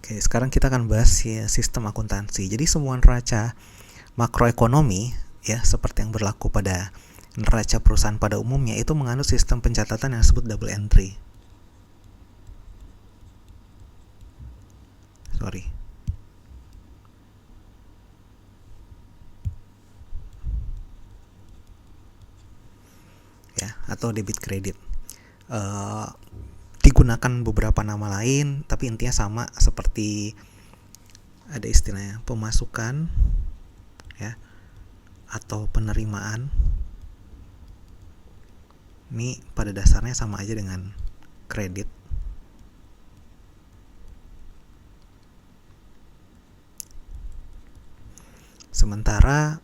Oke, sekarang kita akan bahas ya, sistem akuntansi. Jadi semua neraca makroekonomi ya seperti yang berlaku pada neraca perusahaan pada umumnya itu menganut sistem pencatatan yang disebut double entry. Ya, atau debit kredit. Digunakan beberapa nama lain, tapi intinya sama seperti ada istilahnya pemasukan ya atau penerimaan. Ini pada dasarnya sama aja dengan kredit. Sementara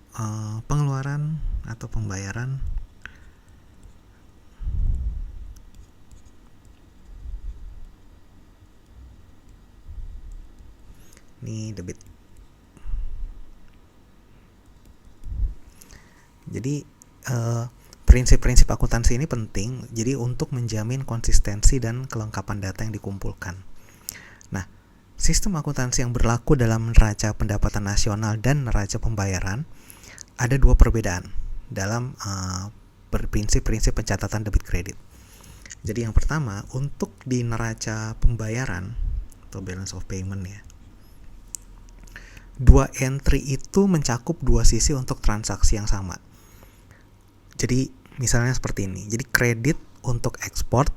pengeluaran atau pembayaran ini debit. Jadi prinsip-prinsip akuntansi ini penting jadi untuk menjamin konsistensi dan kelengkapan data yang dikumpulkan. Nah, sistem akuntansi yang berlaku dalam neraca pendapatan nasional dan neraca pembayaran ada dua perbedaan dalam prinsip-prinsip pencatatan debit kredit. Jadi yang pertama, untuk di neraca pembayaran atau balance of payment ya, dua entry itu mencakup dua sisi untuk transaksi yang sama. Jadi misalnya seperti ini. Jadi kredit untuk ekspor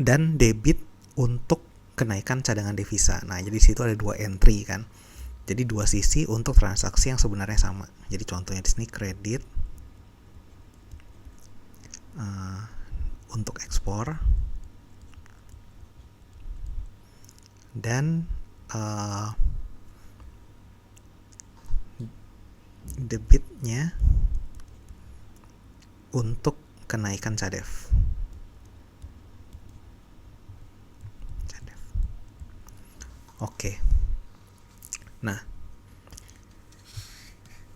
dan debit untuk kenaikan cadangan devisa. Nah, jadi situ ada dua entry kan. Jadi dua sisi untuk transaksi yang sebenarnya sama. Jadi contohnya di sini kredit untuk ekspor dan debitnya untuk kenaikan cadef. Oke. Nah,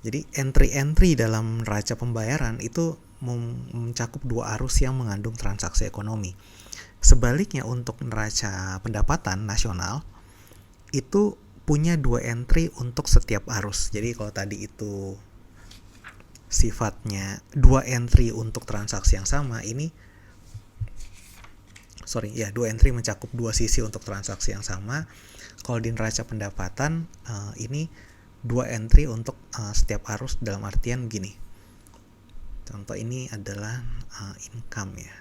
jadi entry-entry dalam neraca pembayaran itu mencakup dua arus yang mengandung transaksi ekonomi. Sebaliknya untuk neraca pendapatan nasional itu punya dua entry untuk setiap arus. Jadi kalau tadi itu sifatnya dua entry untuk transaksi yang sama, ini dua entry mencakup dua sisi untuk transaksi yang sama. Kalau di neraca pendapatan ini dua entry untuk setiap arus, dalam artian gini. Contoh ini adalah income ya.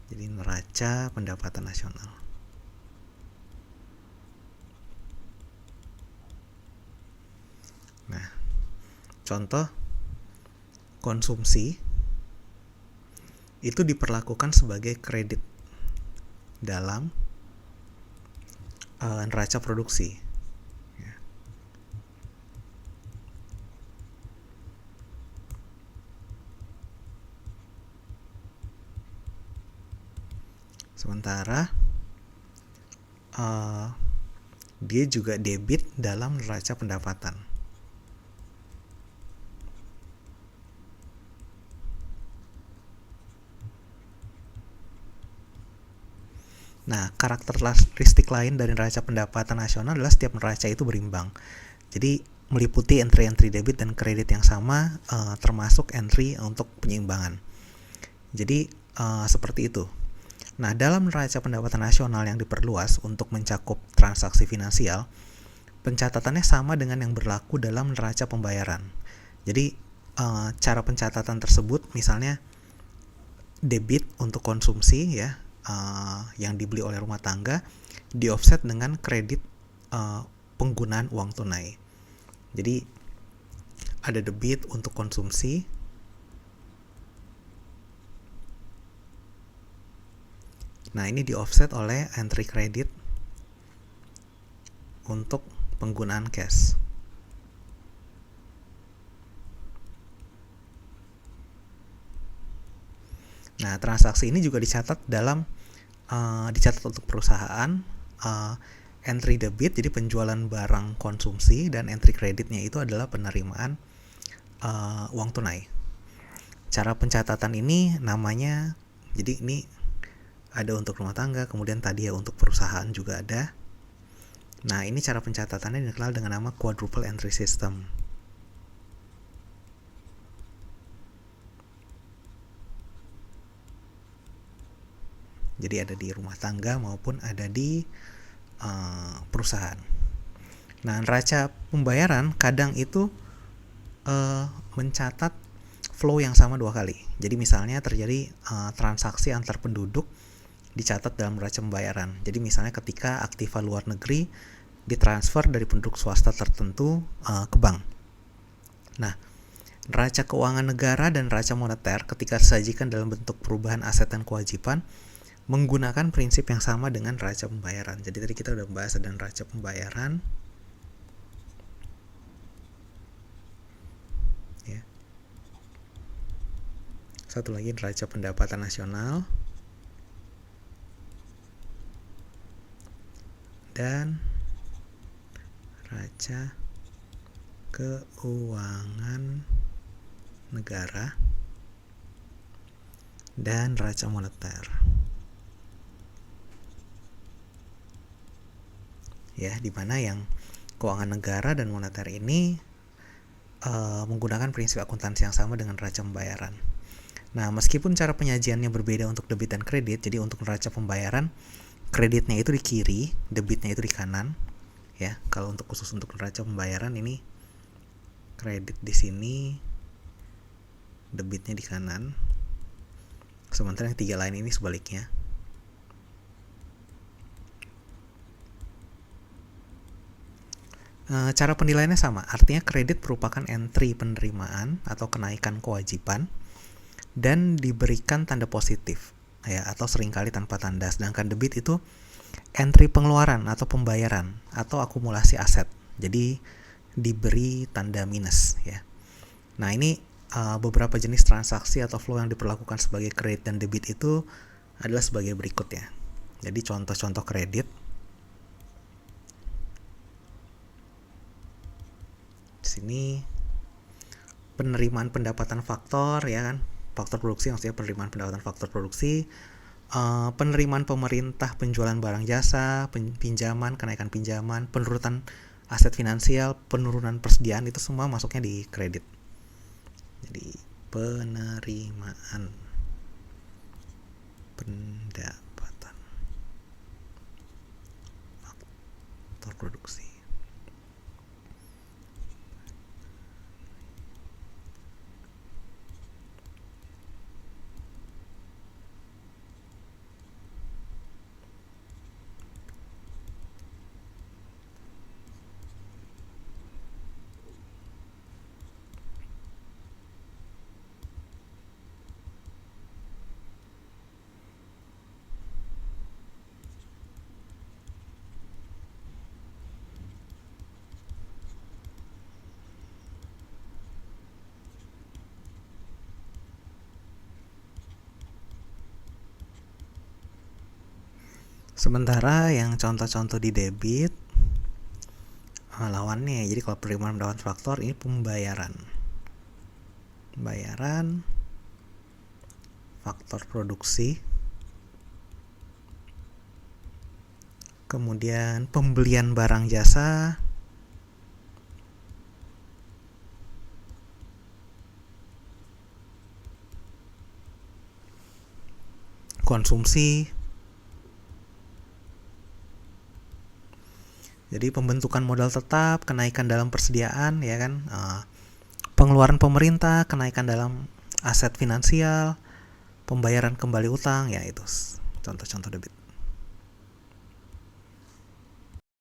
Jadi neraca pendapatan nasional. Nah, contoh konsumsi itu diperlakukan sebagai kredit dalam neraca produksi. Sementara dia juga debit dalam neraca pendapatan. Nah, karakteristik lain dari neraca pendapatan nasional adalah setiap neraca itu berimbang. Jadi meliputi entry-entry debit dan kredit yang sama, termasuk entry untuk penyeimbangan. Jadi seperti itu. Nah, dalam neraca pendapatan nasional yang diperluas untuk mencakup transaksi finansial, pencatatannya sama dengan yang berlaku dalam neraca pembayaran. Jadi cara pencatatan tersebut misalnya debit untuk konsumsi ya, yang dibeli oleh rumah tangga di offset dengan kredit penggunaan uang tunai. Jadi ada debit untuk konsumsi, nah ini di offset oleh entry kredit untuk penggunaan cash. Nah, transaksi ini juga dicatat untuk perusahaan. Entry debit jadi penjualan barang konsumsi, dan entry kreditnya itu adalah penerimaan uang tunai. Cara pencatatan ini namanya, jadi ini ada untuk rumah tangga, kemudian tadi ya untuk perusahaan juga ada. Nah, ini cara pencatatannya dikenal dengan nama quadruple entry system. Jadi ada di rumah tangga maupun ada di perusahaan. Nah, neraca pembayaran kadang itu mencatat flow yang sama 2 kali. Jadi misalnya terjadi transaksi antar penduduk dicatat dalam neraca pembayaran. Jadi misalnya ketika aktiva luar negeri ditransfer dari penduduk swasta tertentu ke bank. Nah, neraca keuangan negara dan neraca moneter ketika disajikan dalam bentuk perubahan aset dan kewajiban menggunakan prinsip yang sama dengan neraca pembayaran. Jadi tadi kita udah bahas ada neraca pembayaran, ya. Satu lagi neraca pendapatan nasional, dan neraca keuangan negara dan neraca moneter. Ya, di mana yang keuangan negara dan moneter ini menggunakan prinsip akuntansi yang sama dengan neraca pembayaran. Nah, meskipun cara penyajiannya berbeda untuk debit dan kredit, jadi untuk neraca pembayaran kreditnya itu di kiri, debitnya itu di kanan. Ya, kalau untuk khusus untuk neraca pembayaran ini kredit di sini, debitnya di kanan. Sementara yang 3 lain ini sebaliknya. Cara penilaiannya sama, artinya kredit merupakan entry penerimaan atau kenaikan kewajiban dan diberikan tanda positif, ya, atau seringkali tanpa tanda. Sedangkan debit itu entry pengeluaran atau pembayaran atau akumulasi aset, jadi diberi tanda minus, ya. Nah, ini beberapa jenis transaksi atau flow yang diperlakukan sebagai kredit dan debit itu adalah sebagai berikut, ya. Jadi contoh-contoh kredit. Sini penerimaan pendapatan faktor, ya kan, faktor produksi, maksudnya penerimaan pendapatan faktor produksi, penerimaan pemerintah penjualan barang jasa, pinjaman, kenaikan pinjaman, penurunan aset finansial, penurunan persediaan, itu semua masuknya di kredit. Jadi penerimaan pendapatan faktor produksi. Sementara yang contoh-contoh di debit lawannya, jadi kalau penerimaan pendapatan faktor ini pembayaran faktor produksi, kemudian pembelian barang jasa, konsumsi. Jadi pembentukan modal tetap, kenaikan dalam persediaan, ya kan, pengeluaran pemerintah, kenaikan dalam aset finansial, pembayaran kembali utang, ya itu contoh-contoh debit.